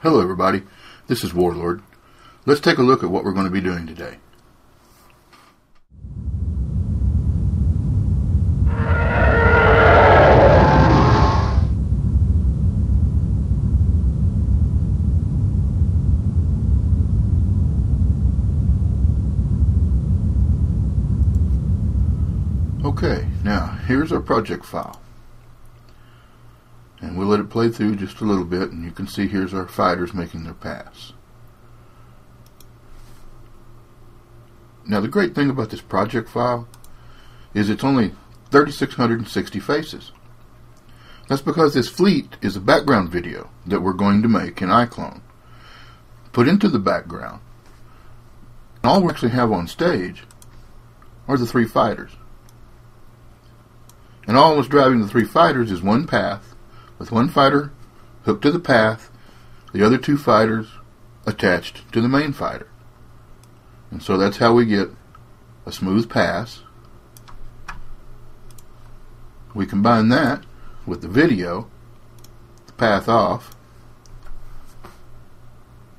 Hello everybody, this is Warlord. Let's take a look at what we're going to be doing today. Okay, now here's our project file. And we'll let it play through just a little bit, and you can see here's our fighters making their pass. Now the great thing about this project file is it's only 3,660 faces. That's because this fleet is a background video that we're going to make in iClone. Put into the background. And all we actually have on stage are the 3 fighters. And all that's driving the 3 fighters is one path, with one fighter hooked to the path, the other 2 fighters attached to the main fighter. And so that's how we get a smooth pass. We combine that with the video, the path off,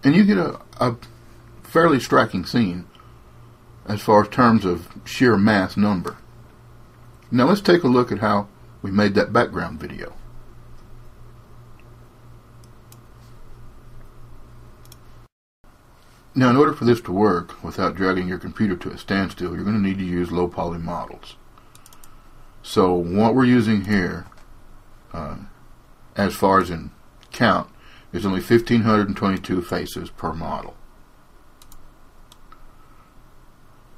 and you get a fairly striking scene as far as terms of sheer mass number. Now let's take a look at how we made that background video. Now, in order for this to work without dragging your computer to a standstill, you're going to need to use low poly models. So what we're using here, as far as in count, is only 1,522 faces per model.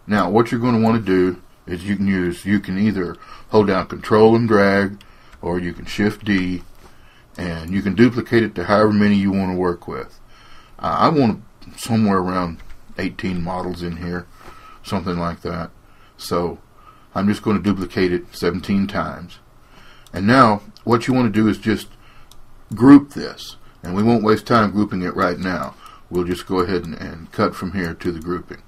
Now, what you're going to want to do is you can either hold down Control and drag, or you can Shift D, and you can duplicate it to however many you want to work with. I want somewhere around 18 models in here, something like that. So I'm just going to duplicate it 17 times. And now what you want to do is just group this, and we won't waste time grouping it right now. We'll just go ahead and cut from here to the grouping.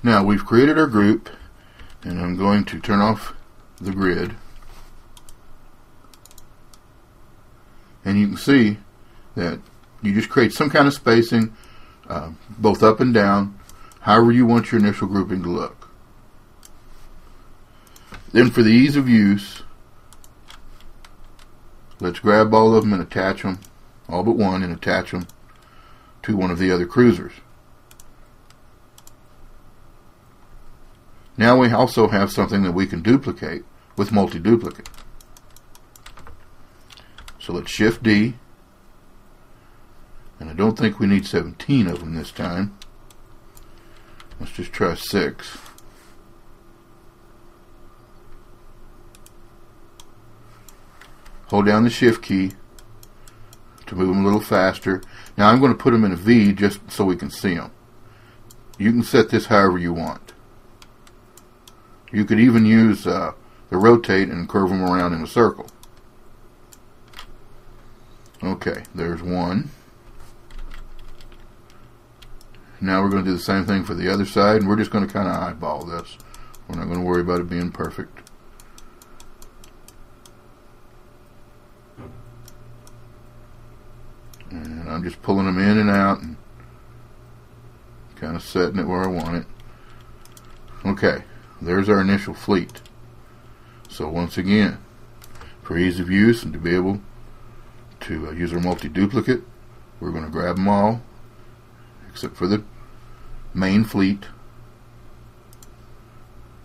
Now we've created our group, and I'm going to turn off the grid, and you can see that you just create some kind of spacing, both up and down, however you want your initial grouping to look. Then for the ease of use, let's grab all of them and attach them, all but one, and attach them to one of the other cruisers. Now we also have something that we can duplicate with multi-duplicate. So let's Shift D. And I don't think we need 17 of them this time. Let's just try 6. Hold down the Shift key to move them a little faster. Now I'm going to put them in a V just so we can see them. You can set this however you want. You could even use the rotate and curve them around in a circle. Okay, there's one. Now we're going to do the same thing for the other side, and we're just going to kind of eyeball this. We're not going to worry about it being perfect. And I'm just pulling them in and out and kind of setting it where I want it. Okay, there's our initial fleet. So once again, for ease of use and to be able to use our multi-duplicate, we're going to grab them all, except for the main fleet,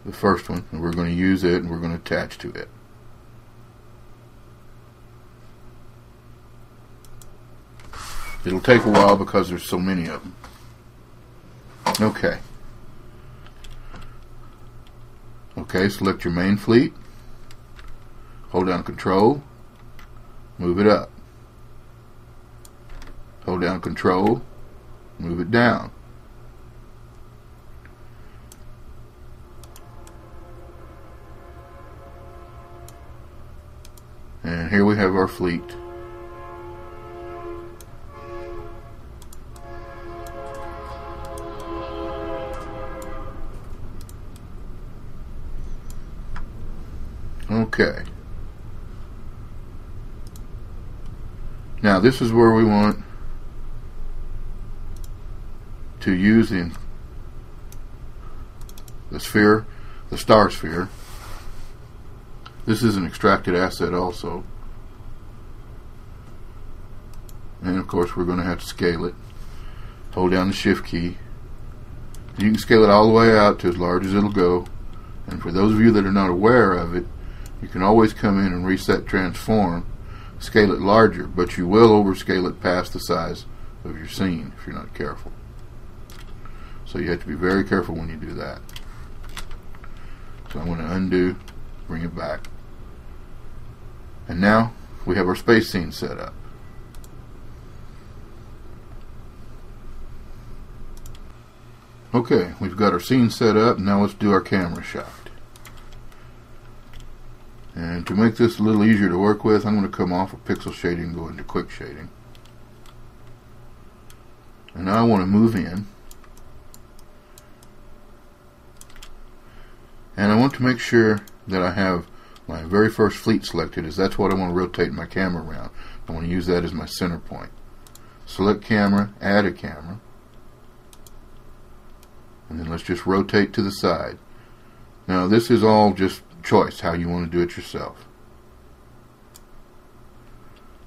the first one, and we're going to use it and we're going to attach to it. It'll take a while because there's so many of them. Okay. Okay, select your main fleet, hold down Control, move it up. Hold down Control, move it down. And here we have our fleet. Okay. Now this is where we want to use the sphere, the star sphere. This is an extracted asset also. And of course we're going to have to scale it. Hold down the shift key. You can scale it all the way out to as large as it'll go. And for those of you that are not aware of it, you can always come in and reset transform, scale it larger, but you will overscale it past the size of your scene if you're not careful. So you have to be very careful when you do that. So I'm going to undo, bring it back. And now we have our space scene set up. Okay, we've got our scene set up. Now let's do our camera shot. And to make this a little easier to work with, I'm going to come off of pixel shading and go into quick shading. And now I want to move in. And I want to make sure that I have my very first fleet selected, as that's what I want to rotate my camera around. I want to use that as my center point. Select camera, add a camera. And then let's just rotate to the side. Now this is all just choice, how you want to do it yourself.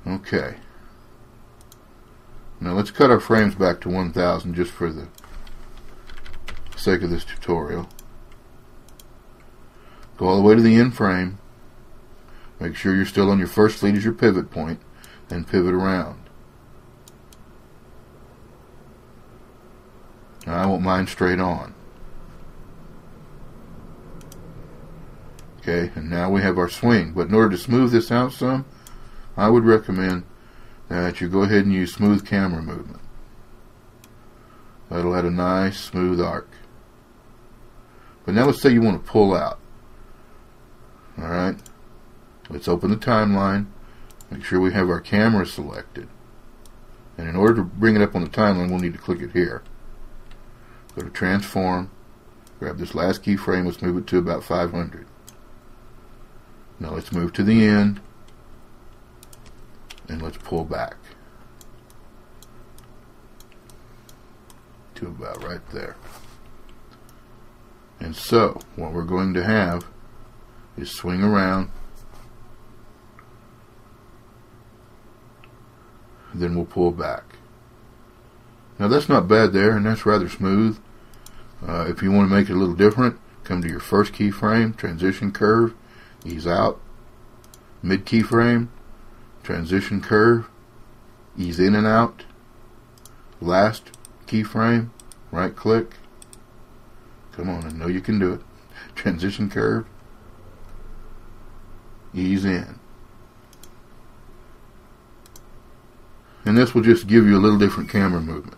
Okay. Now let's cut our frames back to 1000 just for the sake of this tutorial. Go all the way to the end frame. Make sure you're still on your first fleet as your pivot point, then pivot around. Now I want mine straight on. Okay, and now we have our swing. But in order to smooth this out some, I would recommend that you go ahead and use smooth camera movement. That'll add a nice smooth arc. But now let's say you want to pull out. Alright, let's open the timeline. Make sure we have our camera selected. And in order to bring it up on the timeline, we'll need to click it here. Go to transform, grab this last keyframe, let's move it to about 500. Now let's move to the end and let's pull back to about right there. And so what we're going to have is swing around, then we'll pull back. Now that's not bad there, and that's rather smooth. If you want to make it a little different, come to your first keyframe, transition curve, ease out, mid keyframe, transition curve, ease in and out, last keyframe, right click, come on, I know you can do it, transition curve, ease in. And this will just give you a little different camera movement.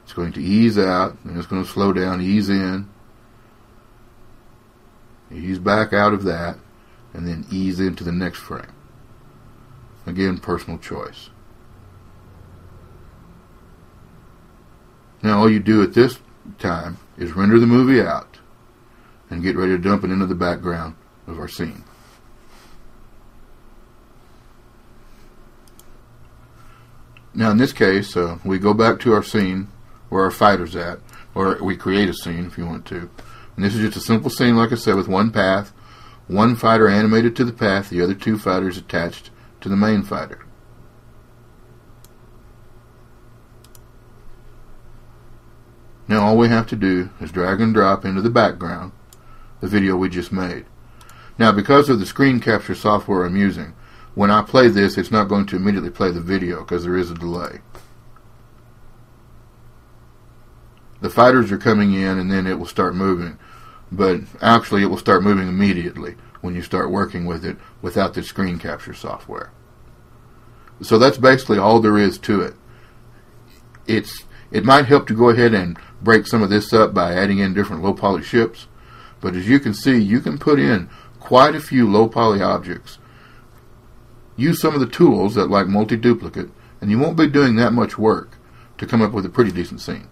It's going to ease out, and it's going to slow down, ease in, ease back out of that, and then ease into the next frame. Again, personal choice. Now all you do at this time is render the movie out and get ready to dump it into the background of our scene. Now in this case, we go back to our scene where our fighter's at, or we create a scene if you want to. And this is just a simple scene, like I said, with one path, one fighter animated to the path, the other two fighters attached to the main fighter. Now all we have to do is drag and drop into the background the video we just made. Now because of the screen capture software I'm using, when I play this, it's not going to immediately play the video because there is a delay. The fighters are coming in and then it will start moving, but actually it will start moving immediately when you start working with it without the screen capture software. So that's basically all there is to it. It might help to go ahead and break some of this up by adding in different low poly ships, but as you can see, you can put in quite a few low poly objects. Use some of the tools that like multi-duplicate, and you won't be doing that much work to come up with a pretty decent scene.